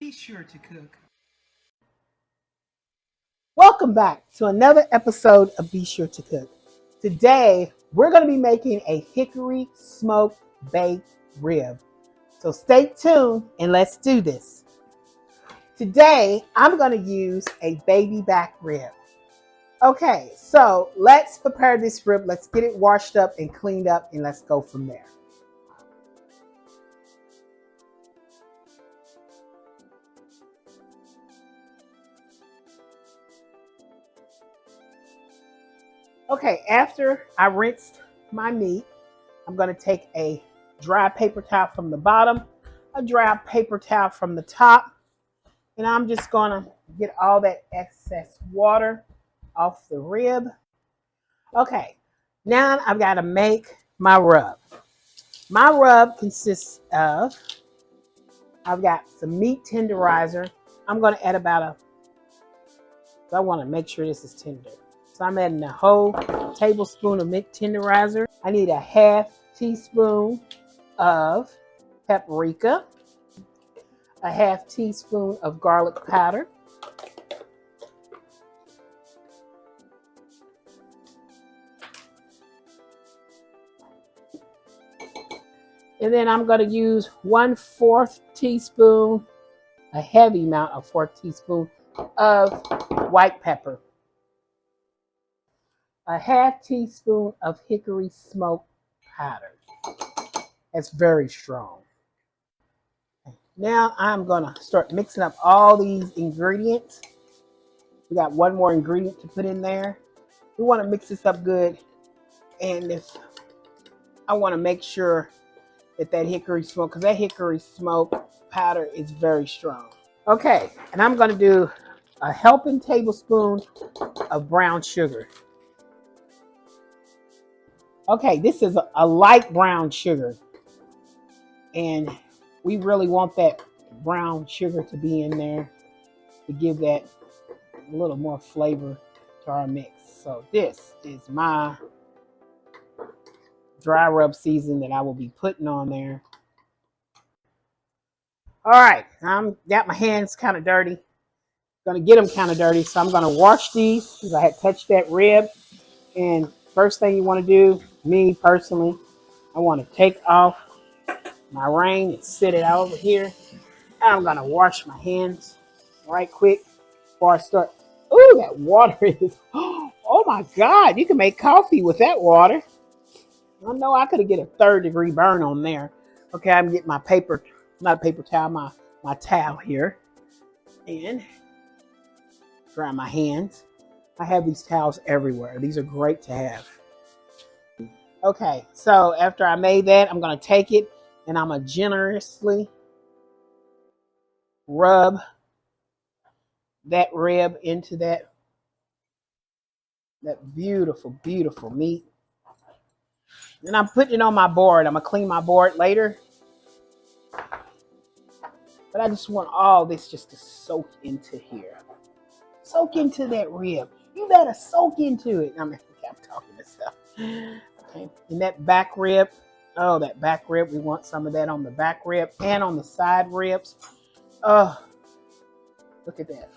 be sure to cook. Welcome back to another episode of Be Sure to Cook. Today, we're going to be making a hickory smoked baked rib. So stay tuned and let's do this. Today, I'm going to use a baby back rib. Okay, so let's prepare this rib. Let's get it washed up and cleaned up and let's go from there. Okay, after I rinsed my meat, I'm going to take a dry paper towel from the bottom, a dry paper towel from the top, and I'm just going to get all that excess water off the rib. Okay, now I've got to make my rub. My rub consists of, I've got some meat tenderizer. I'm going to add I want to make sure this is tender. So I'm adding a whole tablespoon of meat tenderizer. I need a half teaspoon of paprika, a half teaspoon of garlic powder, and then I'm going to use 1/4 teaspoon, a heavy amount of 4 teaspoons of white pepper, a half teaspoon of hickory smoked powder. That's very strong. Now I'm going to start mixing up all these ingredients. We got one more ingredient to put in there. We want to mix this up good. And I want to make sure that hickory smoke, because that hickory smoke powder is very strong. Okay, and I'm going to do a helping tablespoon of brown sugar. Okay, this is a light brown sugar. And we really want that brown sugar to be in there to give that a little more flavor to our mix. So this is my dry rub season that I will be putting on there. All right, I'm got my hands kind of dirty. Gonna get them kind of dirty, so I'm gonna wash these because I had touched that rib. And first thing you want to do, me personally, I want to take off my rain and sit it out over here. I'm gonna wash my hands right quick before I start. Ooh, that water is, oh my God, you can make coffee with that water. I know I could get a 3rd-degree burn on there. Okay, I'm getting my paper, not a paper towel, my towel here. And dry my hands. I have these towels everywhere. These are great to have. Okay, so after I made that, I'm gonna take it and I'm gonna generously rub that rib into that beautiful, beautiful meat. And I'm putting it on my board. I'm gonna clean my board later. But I just want all this just to soak into here. Soak into that rib. You better soak into it. I'm talking this stuff. Okay. And that back rib. Oh, that back rib. We want some of that on the back rib and on the side ribs. Oh, look at that.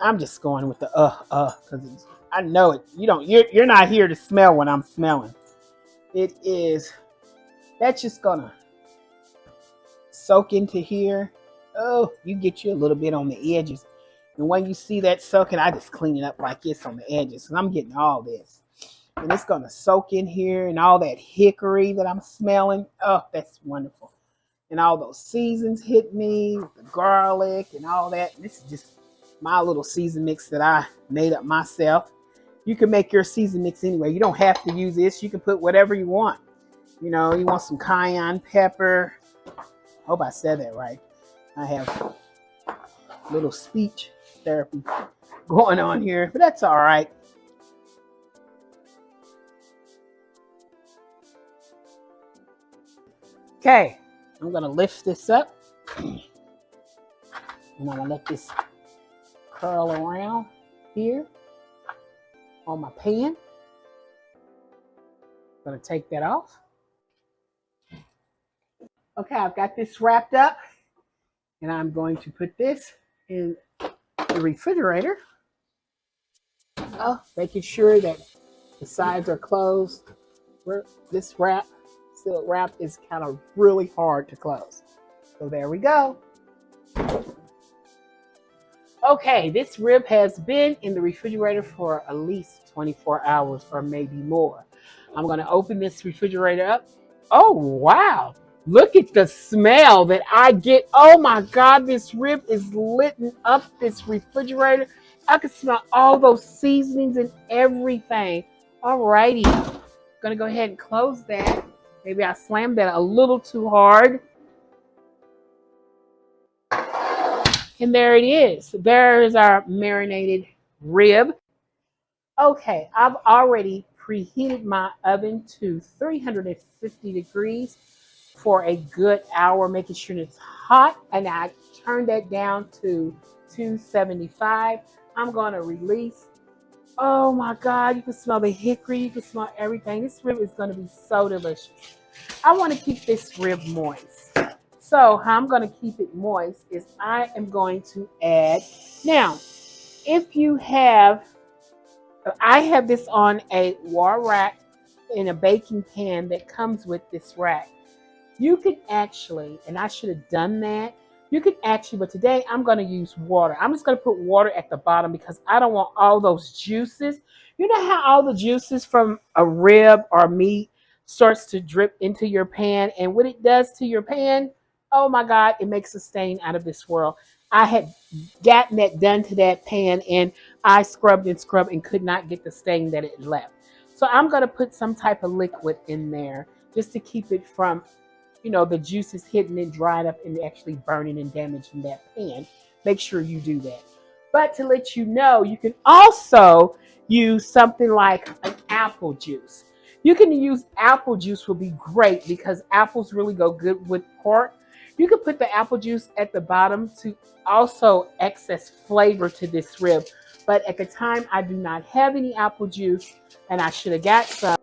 I'm just going with the because I know it. You're not here to smell what I'm smelling. It is. That's just gonna soak into here. Oh, you get you a little bit on the edges. And when you see that soaking, I just clean it up like this on the edges. And I'm getting all this. And it's going to soak in here and all that hickory that I'm smelling. Oh, that's wonderful. And all those seasons hit me, with the garlic and all that. And this is just my little season mix that I made up myself. You can make your season mix anyway. You don't have to use this. You can put whatever you want. You know, you want some cayenne pepper. Hope I said that right. I have a little speech therapy going on here, but that's all right. Okay, I'm gonna lift this up and I'm gonna let this curl around here on my pan. I'm gonna take that off. Okay, I've got this wrapped up And I'm going to put this in the refrigerator. Making sure that the sides are closed. This sealed wrap is kind of really hard to close. So there we go. Okay, this rib has been in the refrigerator for at least 24 hours or maybe more. I'm going to open this refrigerator up. Oh, wow. Look at the smell that I get. Oh my God, this rib is lighting up this refrigerator. I can smell all those seasonings and everything. Alrighty, I'm gonna go ahead and close that. Maybe I slammed that a little too hard. And there it is. There's our marinated rib. Okay, I've already preheated my oven to 350 degrees for a good hour, making sure it's hot. And I turned that down to 275. I'm going to release. Oh my God, you can smell the hickory. You can smell everything. This rib is going to be so delicious. I want to keep this rib moist. So how I'm going to keep it moist is I am going to add. Now, if you have, I have this on a wall rack in a baking pan that comes with this rack. You could actually, and I should have done that, you could actually, but today I'm going to use water. I'm just going to put water at the bottom because I don't want all those juices. You know how all the juices from a rib or meat starts to drip into your pan, and what it does to your pan, oh my God, it makes a stain out of this world. I had gotten that done to that pan, and I scrubbed and scrubbed and could not get the stain that it left. So I'm going to put some type of liquid in there just to keep it from, the juices hitting and dried up and actually burning and damaging that pan. Make sure you do that. But to let you know, you can also use something like an apple juice. You can use apple juice will be great because apples really go good with pork. You can put the apple juice at the bottom to also excess flavor to this rib. But at the time, I do not have any apple juice, and I should have got some.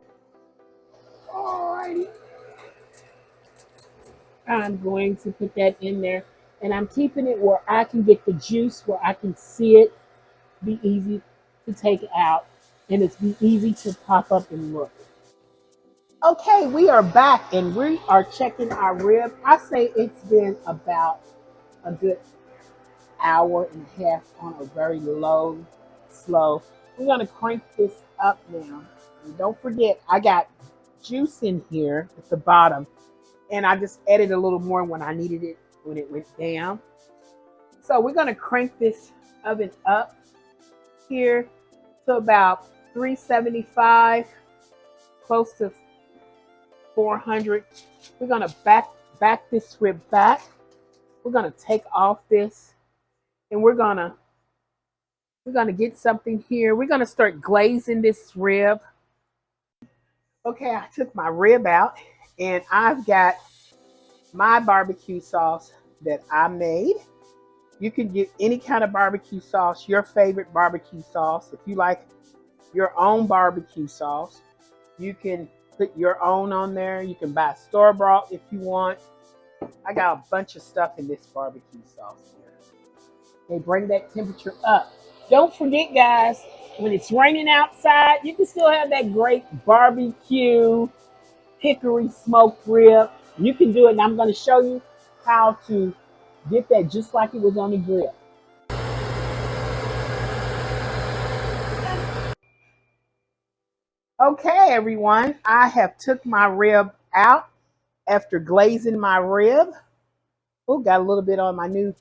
Alrighty. I'm going to put that in there, and I'm keeping it where I can get the juice, where I can see it, be easy to take out, and it's be easy to pop up and look. Okay, we are back, and we are checking our rib. I say it's been about a good hour and a half on a very low, slow. We're gonna crank this up now. And don't forget, I got juice in here at the bottom, and I just added a little more when I needed it when it went down. So we're gonna crank this oven up here to about 375, close to 400. We're gonna back this rib back. We're gonna take off this, and we're gonna get something here. We're gonna start glazing this rib. Okay, I took my rib out, and I've got my barbecue sauce that I made. You can get any kind of barbecue sauce, your favorite barbecue sauce. If you like your own barbecue sauce, you can put your own on there. You can buy store-bought if you want. I got a bunch of stuff in this barbecue sauce here. They bring that temperature up. Don't forget, guys, when it's raining outside, you can still have that great barbecue hickory smoked rib. You can do it, and I'm going to show you how to get that just like it was on the grill. Okay, everyone, I have took my rib out after glazing my rib. Oh, got a little bit on my new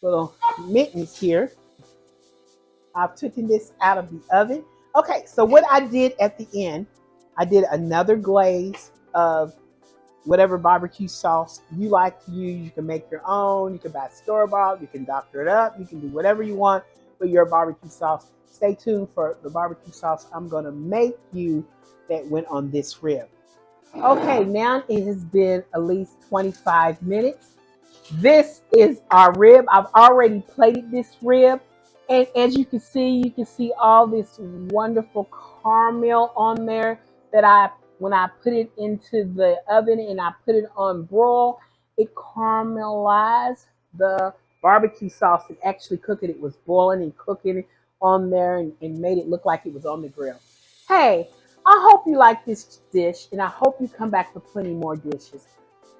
little mittens here. I've taken this out of the oven. Okay, so what I did at the end, I did another glaze of whatever barbecue sauce you like to use. You can make your own. You can buy store-bought. You can doctor it up. You can do whatever you want with your barbecue sauce. Stay tuned for the barbecue sauce I'm going to make you that went on this rib. Okay, now it has been at least 25 minutes. This is our rib. I've already plated this rib. And as you can see all this wonderful caramel on there that when I put it into the oven and I put it on broil, it caramelized the barbecue sauce and actually cook it. It was boiling and cooking on there and made it look like it was on the grill. Hey, I hope you like this dish and I hope you come back for plenty more dishes.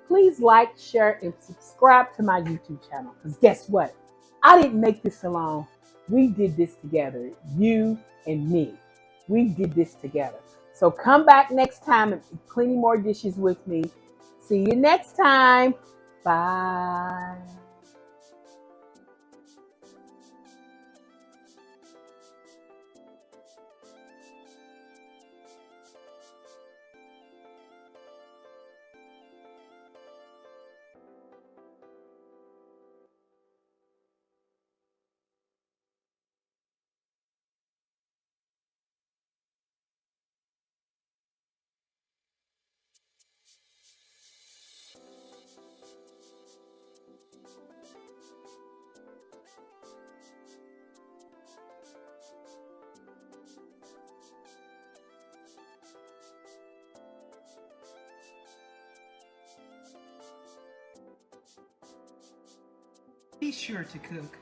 Please like, share, and subscribe to my YouTube channel. Because guess what? I didn't make this alone. We did this together. You and me. We did this together. So come back next time and eat plenty more dishes with me. See you next time. Bye. Be sure to cook.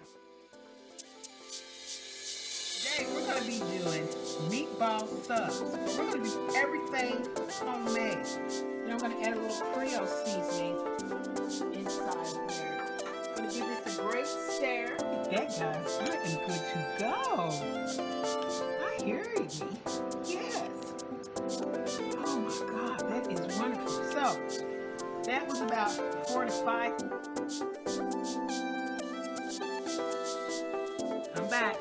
Today we're going to be doing meatball sauce. We're going to do everything homemade. Then I'm going to add a little Creole seasoning inside there. I'm going to give this a great stir. Look at that, guys. I am good to go. I hear you. Yes. Oh my God, that is wonderful. So that was about 4 to 5. Come back.